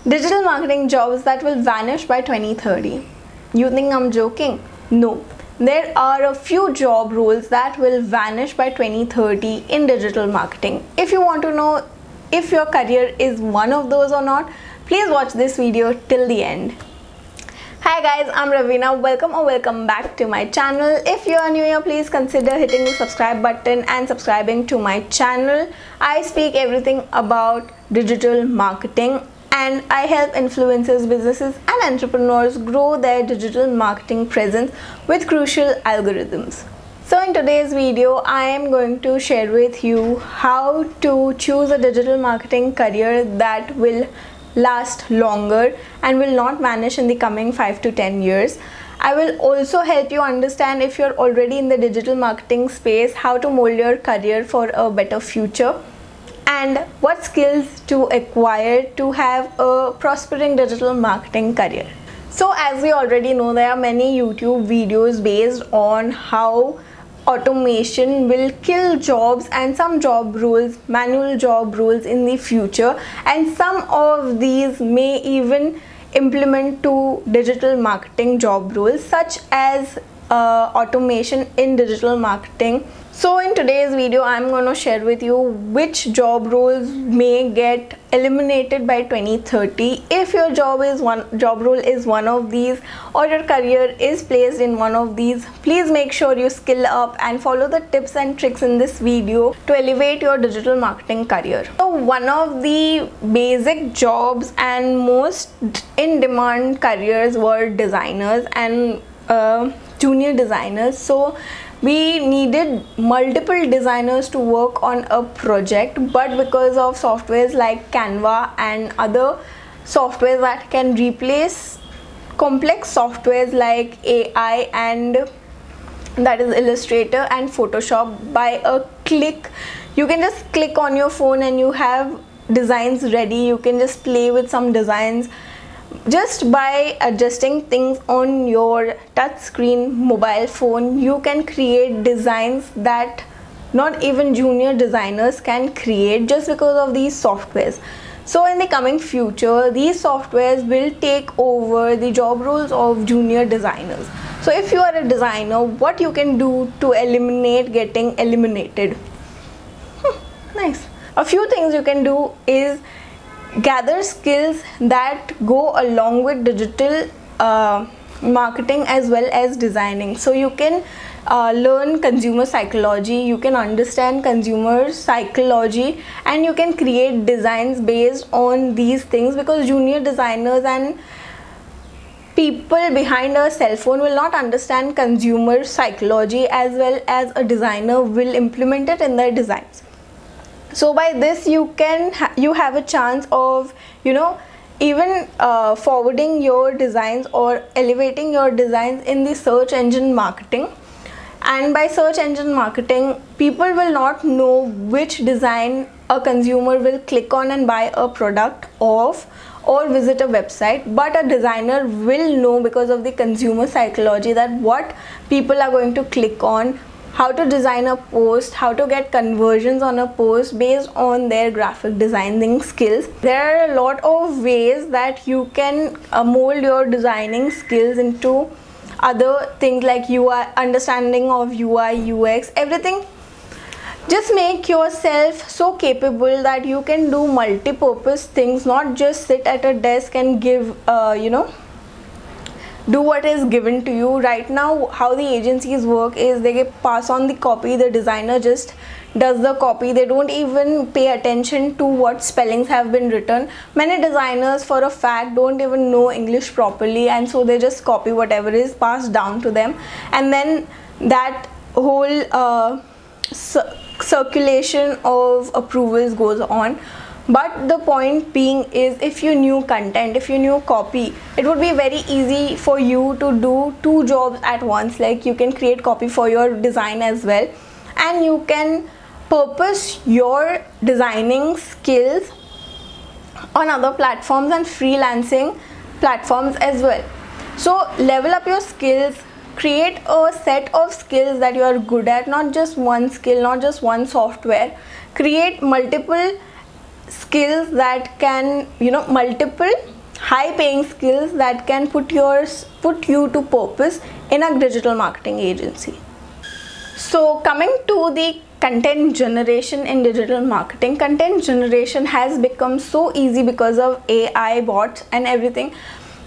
Digital marketing jobs that will vanish by 2030. You think I'm joking? No. There are a few job roles that will vanish by 2030 in digital marketing. If you want to know if your career is one of those or not, please watch this video till the end. Hi guys, I'm Ravina. Welcome back to my channel. If you are new here, please consider hitting the subscribe button and subscribing to my channel. I speak everything about digital marketing and I help influencers, businesses and entrepreneurs grow their digital marketing presence with crucial algorithms. So in today's video, I am going to share with you how to choose a digital marketing career that will last longer and will not vanish in the coming 5 to 10 years. I will also help you understand, if you're already in the digital marketing space, how to mold your career for a better future and what skills to acquire to have a prospering digital marketing career. So as we already know, there are many YouTube videos based on how automation will kill jobs and some job roles, manual job roles in the future, and some of these may even implement to digital marketing job roles such as automation in digital marketing. So in today's video, I'm going to share with you which job roles may get eliminated by 2030. If your job role is one of these, or your career is placed in one of these, please make sure you skill up and follow the tips and tricks in this video to elevate your digital marketing career. So one of the basic jobs and most in demand careers were designers and junior designers. So we needed multiple designers to work on a project, but because of softwares like Canva and other softwares that can replace complex softwares like AI and that is Illustrator and Photoshop, by a click you can just click on your phone and you have designs ready. You can just play with some designs just by adjusting things on your touch screen mobile phone. You can create designs that not even junior designers can create just because of these softwares. So in the coming future, these softwares will take over the job roles of junior designers. So if you are a designer, what you can do to eliminate getting eliminated? Nice. A few things you can do is gather skills that go along with digital marketing as well as designing. So you can learn consumer psychology, you can understand consumer psychology, and you can create designs based on these things, because junior designers and people behind a cell phone will not understand consumer psychology as well as a designer will implement it in their designs. So by this you have a chance of, you know, even forwarding your designs or elevating your designs in the search engine marketing. And by search engine marketing, people will not know which design a consumer will click on and buy a product of or visit a website, but a designer will know because of the consumer psychology that what people are going to click on, how to design a post, how to get conversions on a post based on their graphic designing skills. There are a lot of ways that you can mold your designing skills into other things like UI, understanding of UI, UX, everything. Just make yourself so capable that you can do multi-purpose things, not just sit at a desk and give, do what is given to you. Right now how the agencies work is they pass on the copy, the designer just does the copy, they don't even pay attention to what spellings have been written. Many designers for a fact don't even know English properly, and so they just copy whatever is passed down to them, and then that whole circulation of approvals goes on. But the point being is, if you knew content, if you knew copy, it would be very easy for you to do two jobs at once. Like you can create copy for your design as well, and you can purpose your designing skills on other platforms and freelancing platforms as well. So level up your skills, create a set of skills that you are good at, not just one skill, not just one software. Create multiple skills that can, multiple high paying skills that can put you to purpose in a digital marketing agency. So coming to the content generation in digital marketing, content generation has become so easy because of AI, bots and everything,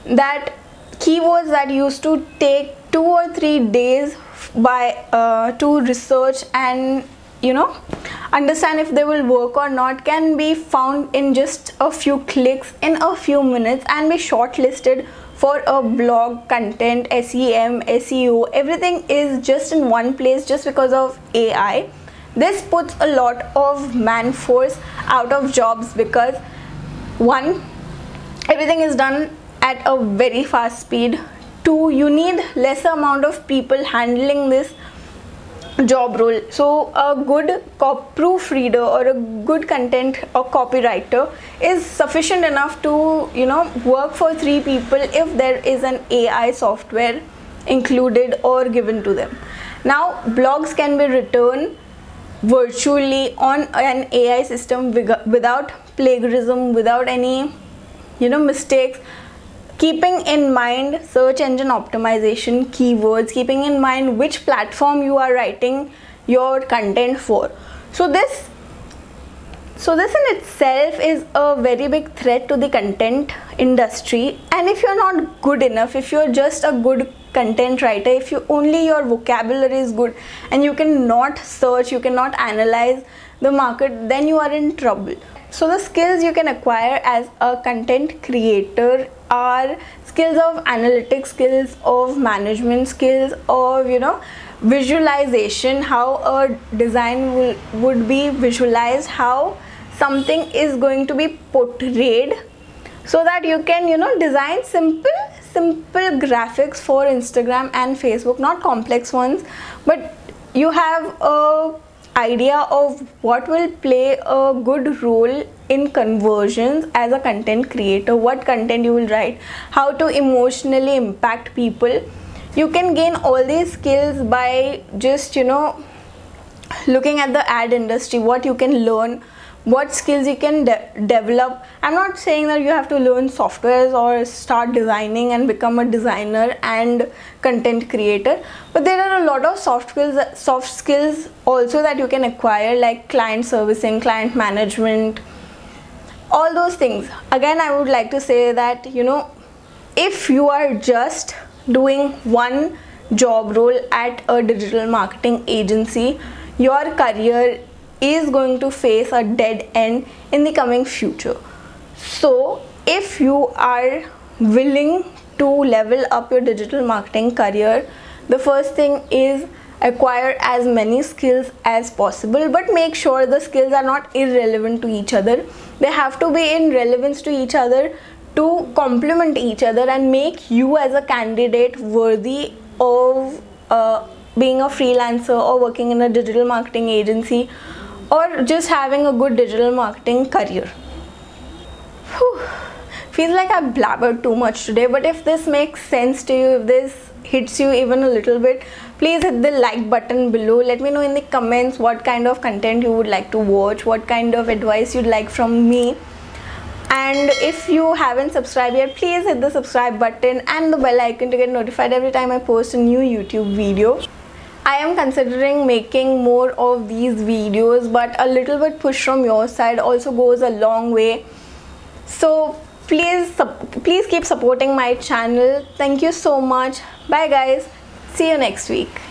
that keywords that used to take 2 or 3 days to research and understand if they will work or not can be found in just a few clicks in a few minutes and be shortlisted for a blog content, SEM, SEO. Everything is just in one place just because of AI. This puts a lot of man force out of jobs because, one, everything is done at a very fast speed. Two, you need lesser amount of people handling this job role. So a good proofreader or a good content or copywriter is sufficient enough to work for 3 people if there is an AI software included or given to them. Now blogs can be written virtually on an AI system without plagiarism, without any mistakes, keeping in mind search engine optimization, keywords, keeping in mind which platform you are writing your content for. So this in itself is a very big threat to the content industry. And if you're not good enough, if you're just a good content writer, if only your vocabulary is good and you cannot search, you cannot analyze the market, then you are in trouble. So the skills you can acquire as a content creator are skills of analytics, skills of management, skills of visualization, how a design would be visualized, how something is going to be portrayed, so that you can design simple graphics for Instagram and Facebook, not complex ones, but you have a idea of what will play a good role in conversions as a content creator, what content you will write, how to emotionally impact people. You can gain all these skills by just looking at the ad industry, what you can learn, what skills you can develop. I'm not saying that you have to learn softwares or start designing and become a designer and content creator, but there are a lot of soft skills also that you can acquire, like client servicing, client management, all those things. Again, I would like to say that if you are just doing one job role at a digital marketing agency, your career is going to face a dead end in the coming future. So if you are willing to level up your digital marketing career, the first thing is acquire as many skills as possible, but make sure the skills are not irrelevant to each other. They have to be in relevance to each other to complement each other and make you as a candidate worthy of being a freelancer or working in a digital marketing agency or just having a good digital marketing career. Whew. Feels like I blabbered too much today, but if this makes sense to you, if this hits you even a little bit, please hit the like button below. Let me know in the comments what kind of content you would like to watch, what kind of advice you'd like from me. And if you haven't subscribed yet, please hit the subscribe button and the bell icon to get notified every time I post a new YouTube video. I am considering making more of these videos, but a little bit push from your side also goes a long way. So please keep supporting my channel. Thank you so much. Bye guys. See you next week.